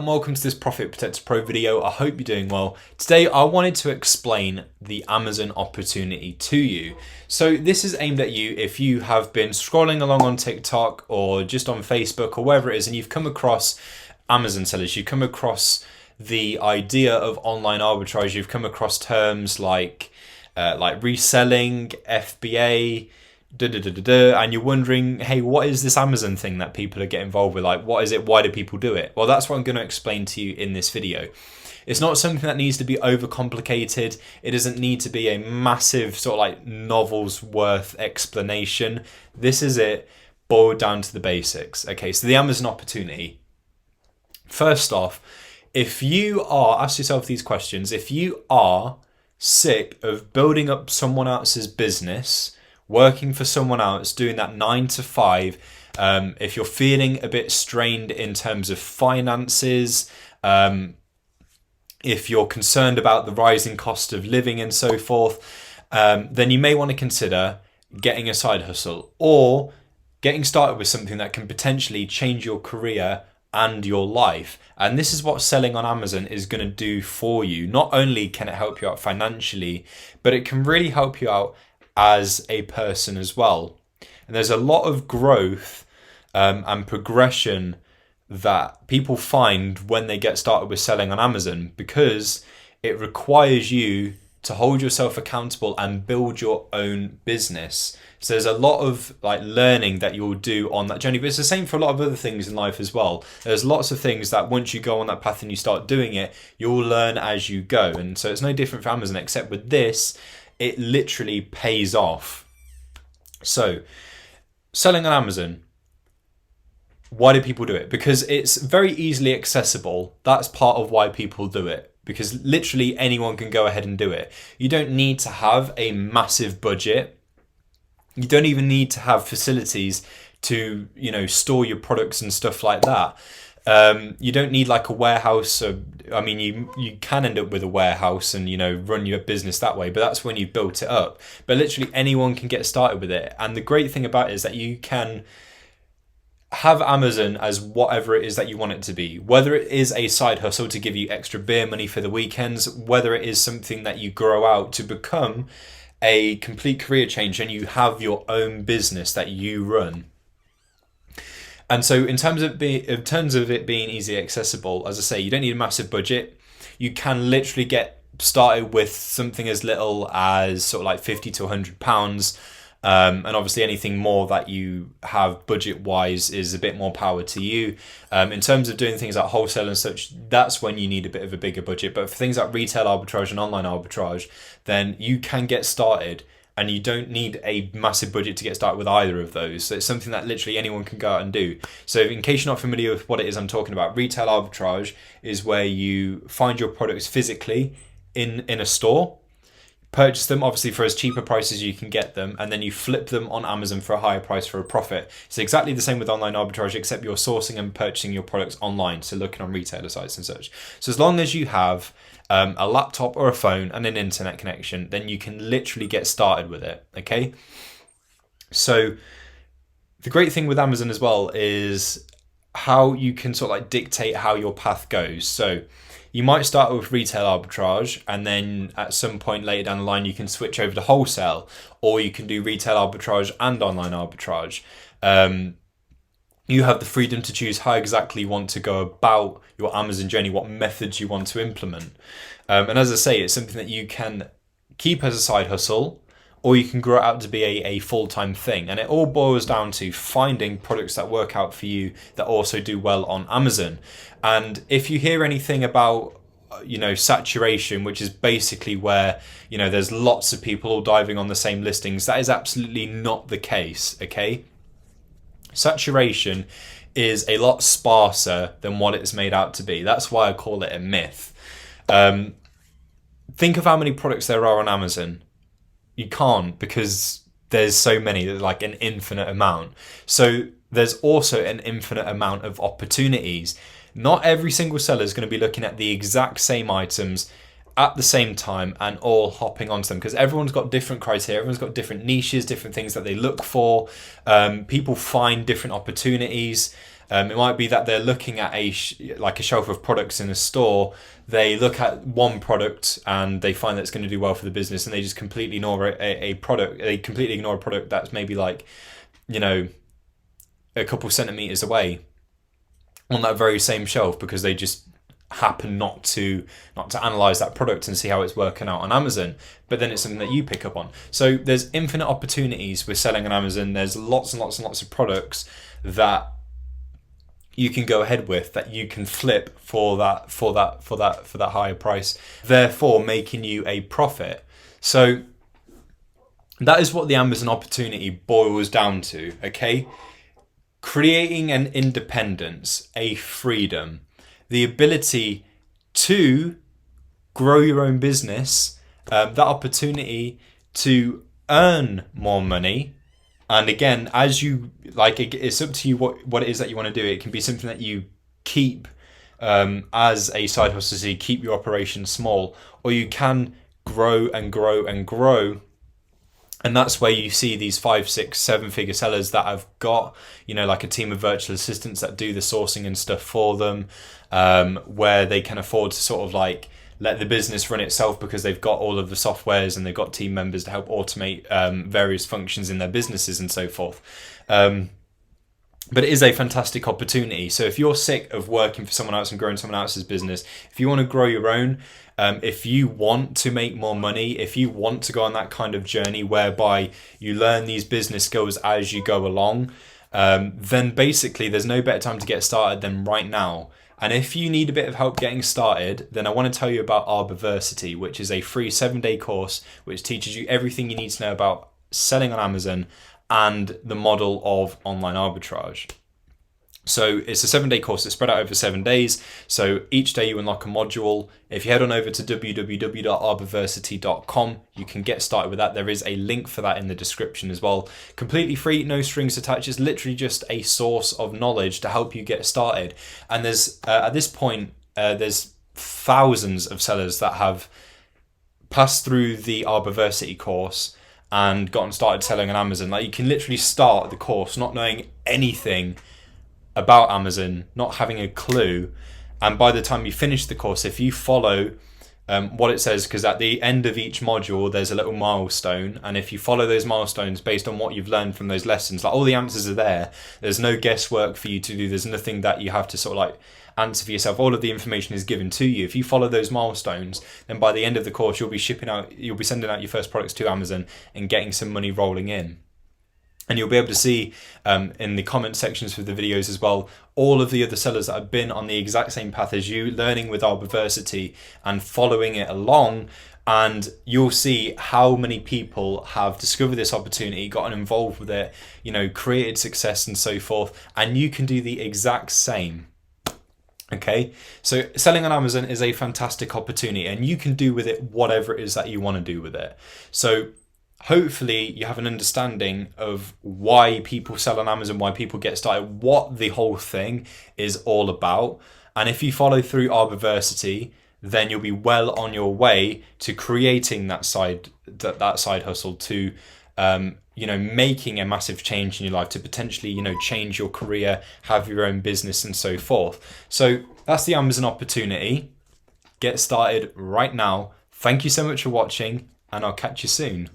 and welcome to this Profit Protector Pro video. I hope you're doing well. Today I wanted to explain the Amazon opportunity to you. So this is aimed at you if you have been scrolling along on TikTok or just on Facebook or wherever it is, and you've come across Amazon sellers, you've come across the idea of online arbitrage, you've come across terms like reselling, FBA, and you're wondering, hey, what is this Amazon thing that people are getting involved with? Like, what is it? Why do people do it? Well, that's what I'm going to explain to you in this video. It's not something that needs to be overcomplicated. It doesn't need to be a massive sort of like novel's worth explanation. This is it, boiled down to the basics. Okay, so the Amazon opportunity. First off, if you are, ask yourself these questions. If you are sick of building up someone else's business, working for someone else, doing that 9 to 5, if you're feeling a bit strained in terms of finances, if you're concerned about the rising cost of living and so forth, then you may want to consider getting a side hustle or getting started with something that can potentially change your career and your life. And this is what selling on Amazon is going to do for you. Not only can it help you out financially, but it can really help you out as a person as well. And there's a lot of growth and progression that people find when they get started with selling on Amazon, because it requires you to hold yourself accountable and build your own business. So there's a lot of like learning that you'll do on that journey, but it's the same for a lot of other things in life as well. There's lots of things that once you go on that path and you start doing it, you'll learn as you go. And so it's no different for Amazon, except with this, it literally pays off. So selling on Amazon, why do people do it? Because it's very easily accessible. That's part of why people do it, because literally anyone can go ahead and do it. You don't need to have a massive budget. You don't even need to have facilities to, store your products and stuff like that. You don't need like a warehouse. You can end up with a warehouse and, run your business that way, but that's when you've built it up. But literally anyone can get started with it. And the great thing about it is that you can have Amazon as whatever it is that you want it to be, whether it is a side hustle to give you extra beer money for the weekends, whether it is something that you grow out to become a complete career change and you have your own business that you run. And so in terms of it being easily accessible, as I say, you don't need a massive budget. You can literally get started with something as little as sort of like £50 to £100. And obviously anything more that you have budget wise is a bit more power to you. In terms of doing things like wholesale and such, that's when you need a bit of a bigger budget. But for things like retail arbitrage and online arbitrage, then you can get started and you don't need a massive budget to get started with either of those. So it's something that literally anyone can go out and do. So in case you're not familiar with what it is I'm talking about, retail arbitrage is where you find your products physically in a store, purchase them obviously for as cheap a price as you can get them, and then you flip them on Amazon for a higher price for a profit. It's exactly the same with online arbitrage, except you're sourcing and purchasing your products online, so looking on retailer sites and such. So as long as you have a laptop or a phone and an internet connection, then you can literally get started with it. Okay, so the great thing with Amazon as well is how you can sort of like dictate how your path goes. So you might start with retail arbitrage, and then at some point later down the line, you can switch over to wholesale, or you can do retail arbitrage and online arbitrage. You have the freedom to choose how exactly you want to go about your Amazon journey, what methods you want to implement. And as I say, it's something that you can keep as a side hustle, or you can grow it out to be a full-time thing. And it all boils down to finding products that work out for you that also do well on Amazon. And if you hear anything about, saturation, which is basically where, there's lots of people all diving on the same listings, that is absolutely not the case, okay? Saturation is a lot sparser than what it's made out to be. That's why I call it a myth. Think of how many products there are on Amazon. You can't, because there's so many, there's like an infinite amount. So there's also an infinite amount of opportunities. Not every single seller is going to be looking at the exact same items at the same time and all hopping onto them, because everyone's got different criteria, everyone's got different niches, different things that they look for. People find different opportunities. It might be that they're looking at like a shelf of products in a store. They look at one product and they find that it's going to do well for the business, and they just completely ignore a product. They completely ignore a product that's maybe like, a couple centimeters away on that very same shelf, because they just happen not to analyze that product and see how it's working out on Amazon. But then it's something that you pick up on. So there's infinite opportunities with selling on Amazon. There's lots and lots and lots of products that you can go ahead with, that you can flip for that higher price, therefore making you a profit. So that is what the Amazon opportunity boils down to. Okay, creating an independence, a freedom, the ability to grow your own business, that opportunity to earn more money. And again, as you like, it's up to you what it is that you want to do. It can be something that you keep as a side hustle, so you keep your operation small, or you can grow and grow and grow. And that's where you see these 5, 6, 7-figure sellers that have got, like a team of virtual assistants that do the sourcing and stuff for them, where they can afford to sort of like let the business run itself because they've got all of the softwares and they've got team members to help automate various functions in their businesses and so forth. But it is a fantastic opportunity. So if you're sick of working for someone else and growing someone else's business, if you want to grow your own, if you want to make more money, if you want to go on that kind of journey whereby you learn these business skills as you go along, then basically there's no better time to get started than right now. And if you need a bit of help getting started, then I want to tell you about Arbiversity, which is a free 7-day course which teaches you everything you need to know about selling on Amazon and the model of online arbitrage. So it's a 7-day course that's spread out over 7 days. So each day you unlock a module. If you head on over to www.arbiversity.com, you can get started with that. There is a link for that in the description as well. Completely free, no strings attached. It's literally just a source of knowledge to help you get started. And there's at this point, there's thousands of sellers that have passed through the Arbiversity course and gotten started selling on Amazon. Like, you can literally start the course not knowing anything about Amazon, not having a clue, and by the time you finish the course, if you follow what it says, because at the end of each module there's a little milestone, and if you follow those milestones based on what you've learned from those lessons, like all the answers are there, there's no guesswork for you to do, there's nothing that you have to sort of like answer for yourself, all of the information is given to you. If you follow those milestones, then by the end of the course you'll be sending out your first products to Amazon and getting some money rolling in. And you'll be able to see in the comment sections for the videos as well, all of the other sellers that have been on the exact same path as you, learning with Arbiversity and following it along. And you'll see how many people have discovered this opportunity, gotten involved with it, created success and so forth. And you can do the exact same. Okay, so selling on Amazon is a fantastic opportunity, and you can do with it whatever it is that you want to do with it. So hopefully you have an understanding of why people sell on Amazon, why people get started, what the whole thing is all about. And if you follow through Arbiversity, then you'll be well on your way to creating that side hustle, to making a massive change in your life, to potentially change your career, have your own business and so forth. So that's the Amazon opportunity. Get started right now. Thank you so much for watching, and I'll catch you soon.